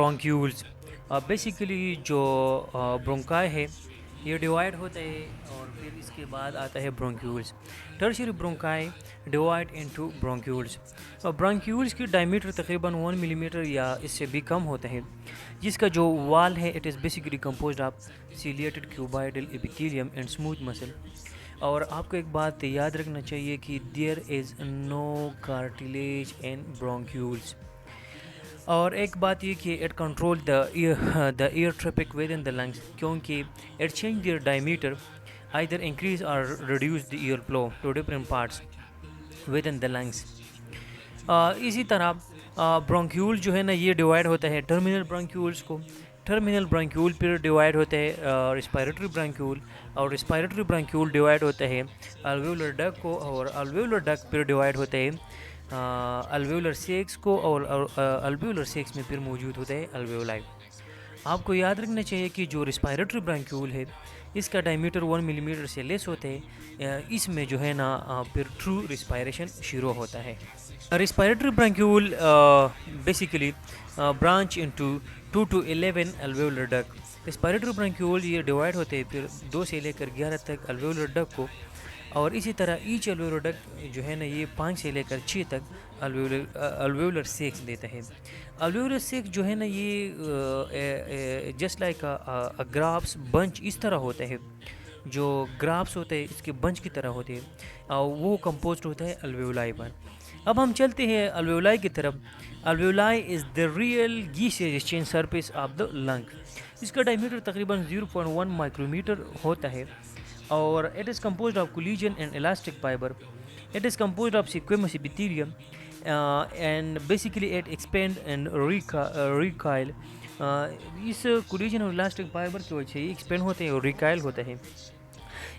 برونکیولز basically جو برونکائی ہے یہ ڈیوائڈ ہوتا ہے اور پھر اس کے بعد آتا ہے bronchioles. Tertiary bronchi divide into bronchioles. Bronchioles کی ڈائمیٹر تقریباً 1 ملی میٹر یا اس سے بھی کم ہوتا ہے, جس کا جو وال ہے it is basically composed of ciliated cuboidal epithelium and smooth muscle. اور آپ کو ایک بات یاد رکھنا چاہیے کہ دیر از نو کارٹیلیج ان برونکیولز. اور ایک بات یہ کہ it control the air traffic within the lungs, کیونکہ it change their diameter either increase or reduce the air flow to different parts within the lungs. اسی طرح برونکیول جو ہے نا یہ ڈیوائڈ ہوتا ہے ٹرمینل برونکیولز کو. ٹرمینل برونکیول پھر ڈیوائڈ ہوتا ہے ریسپائریٹری برونکیول, اور ریسپائریٹری برونکیول ڈیوائڈ ہوتا ہے الویولر ڈک کو, اور الویولر ڈک پھر ڈیوائڈ ہوتا ہے الویولر سیکس کو, اور الویولر سیکس میں پھر موجود ہوتا ہے الویولائی. آپ کو یاد رکھنا چاہیے کہ جو ریسپائریٹری برونکیول ہے اس کا ڈائمیٹر 1 ملی میٹر سے لیس ہوتا ہے, اس میں جو ہے نا پھر ٹرو ریسپائریشن شروع ہوتا ہے. Respiratory bronchiole basically branch into 2 to 11 alveolar duct. Respiratory bronchiole یہ ڈیوائڈ ہوتے ہیں پھر 2 سے لے کر 11 تک الویولر ڈک کو, اور اسی طرح ایچ الویولر ڈک جو ہے نا یہ 5 سے لے کر 6 تک الویولر سیکس دیتا ہے. الویولر سیکس جو ہے نا یہ جسٹ لائک گرافس بنچ اس طرح ہوتا ہے, جو گرافس ہوتے ہیں اس کے بنچ کی طرح ہوتے ہیں, وہ کمپوزڈ ہوتا ہے الویولائی پر. اب ہم چلتے ہیں الویولائی کی طرف. Alveoli is the real gaseous exchange surface of the lung. اس کا ڈائمیٹر تقریباً 0.1 مائکرو میٹر ہوتا ہے, اور it is composed of collagen and elastic fibre. It is composed of squamous epithelium and basically it expand and recoil. اس collagen اور elastic fibre کی وجہ سے یہ ایکسپینڈ ہوتے ہیں اور ریکائل ہوتا ہے.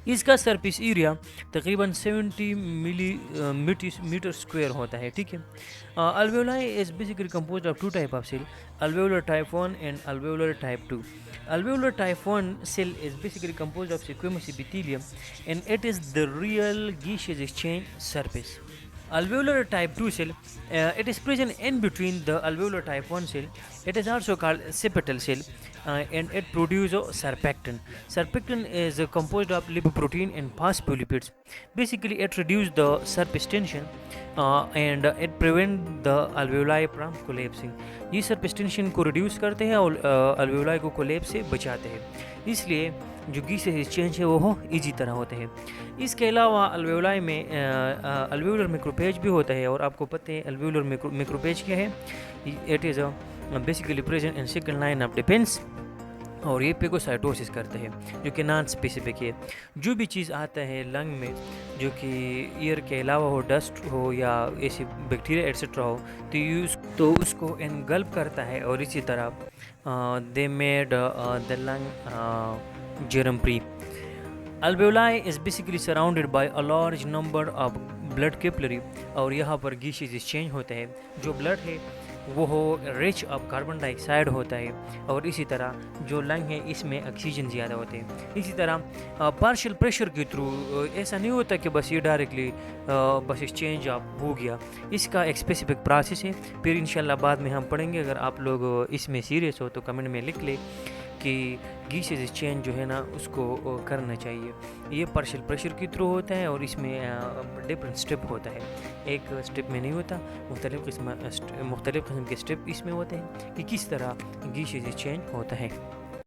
اس کا سرفیس ایریا تقریباً 70 ملی میٹر اسکوائر ہوتا ہے. ٹھیک ہے. Alveoli is basically composed of 2 type of cell, alveolar type 1 and alveolar type 2. Alveolar type 1 cell is basically composed of squamous epithelium and it is the real gaseous exchange surface. Alveolar type 2 cell, it is present in between the alveolar type 1 cell. It is also called septal cell and it produces surfactant. Surfactant is composed of lipoprotein and phospholipids. Basically it reduces the surface tension and it prevents the alveoli from collapsing. یہ surface tension کو reduce کرتے ہیں اور alveoli کو collapse سے بچاتے ہیں, اس لیے جو گیسیس ایکسچینج ہے وہ ایزی طرح ہوتے ہیں. اس کے علاوہ الویولائی میں الویولر میکروپیج بھی ہوتا ہے, اور آپ کو پتہ ہے الویولر میکروپیج کیا ہے. It is basically present in second line of defence, اور یہ پیگوسائٹوسس کرتا ہے جو کہ نان اسپیسیفک ہے. جو بھی چیز آتا ہے لنگ میں جو کہ ایئر کے علاوہ ہو, ڈسٹ ہو یا ایسی بیکٹیریا ایٹسٹرا ہو, تو اس کو انگلب کرتا ہے, اور اسی طرح دے میڈ دا لنگ جرم free. Alveoli is basically surrounded by a large number of blood capillary, اور یہاں پر گیسیز ایکسچینج ہوتا ہے. جو بلڈ ہے وہ rich of carbon dye oxide ہوتا ہے, اور اسی طرح جو لنگ ہے اس میں آکسیجن زیادہ ہوتے ہیں. اسی طرح پارشل پریشر کے تھرو ایسا نہیں ہوتا کہ بس یہ ڈائریکٹلی بس ایکسچینج ہو گیا. اس کا ایک اسپیسیفک پروسیس ہے, پھر انشاءاللہ بعد میں ہم پڑھیں گے. اگر آپ لوگ اس میں سیریس ہو تو کمنٹ میں لکھ لیں کہ گیسیز ایکسچینج جو ہے نا اس کو کرنا چاہیے. یہ پارشل پریشر کے تھرو ہوتا ہے, اور اس میں ڈفرینٹ اسٹیپ ہوتا ہے, ایک اسٹیپ میں نہیں ہوتا, مختلف قسم کے اسٹیپ اس میں ہوتے ہیں کہ کس طرح گیسیز ایکسچینج ہوتا ہے.